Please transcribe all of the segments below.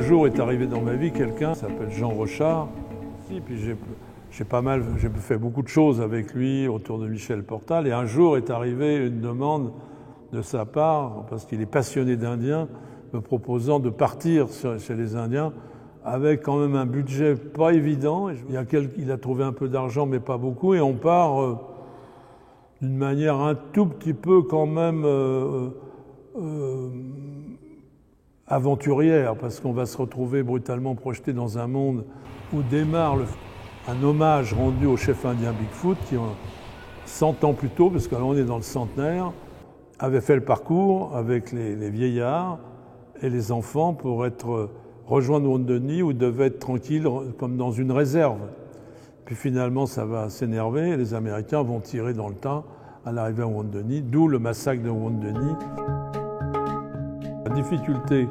jour est arrivé dans ma vie quelqu'un qui s'appelle Jean Rochard. Et puis j'ai fait beaucoup de choses avec lui autour de Michel Portal. Et un jour est arrivée une demande de sa part, parce qu'il est passionné d'Indiens, me proposant de partir chez les Indiens avec quand même un budget pas évident. Il a trouvé un peu d'argent, mais pas beaucoup, et on part d'une manière un tout petit peu quand même aventurière, parce qu'on va se retrouver brutalement projeté dans un monde où démarre un hommage rendu au chef indien Bigfoot, qui 100 ans plus tôt, parce que là on est dans le centenaire, avait fait le parcours avec les vieillards et les enfants pour rejoindre Wounded Knee, où devait être tranquille comme dans une réserve. Puis finalement ça va s'énerver et les Américains vont tirer dans le tas à l'arrivée à Wounded Knee, d'où le massacre de Wounded Knee. La difficulté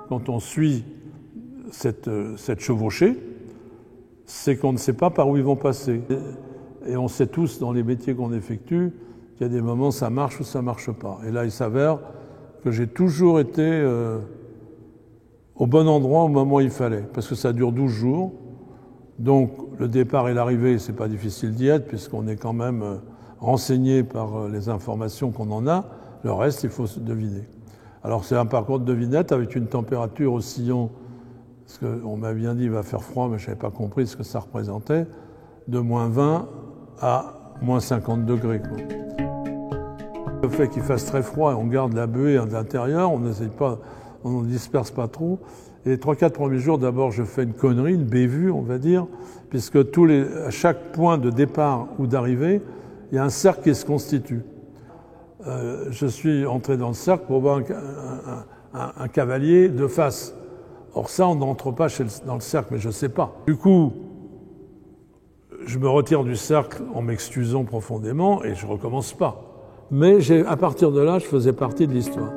quand on suit cette chevauchée, c'est qu'on ne sait pas par où ils vont passer. Et on sait tous dans les métiers qu'on effectue qu'il y a des moments ça marche ou ça marche pas. Et là il s'avère que j'ai toujours été au bon endroit au moment où il fallait, parce que ça dure 12 jours. Donc le départ et l'arrivée, c'est pas difficile d'y être, puisqu'on est quand même renseigné par les informations qu'on en a. Le reste, il faut se deviner. Alors c'est un parcours de devinette avec une température oscillant, parce qu'on m'a bien dit il va faire froid, mais je n'avais pas compris ce que ça représentait, de -20 à -50 degrés, quoi. Le fait qu'il fasse très froid, on garde la buée à l'intérieur, on ne disperse pas trop. Et les 3-4 premiers jours, d'abord, je fais une connerie, une bévue, on va dire, puisque à chaque point de départ ou d'arrivée, il y a un cercle qui se constitue. Je suis entré dans le cercle pour voir un cavalier de face. Or ça, on n'entre pas dans le cercle, mais je ne sais pas. Du coup, je me retire du cercle en m'excusant profondément et je ne recommence pas. Mais à partir de là, je faisais partie de l'histoire.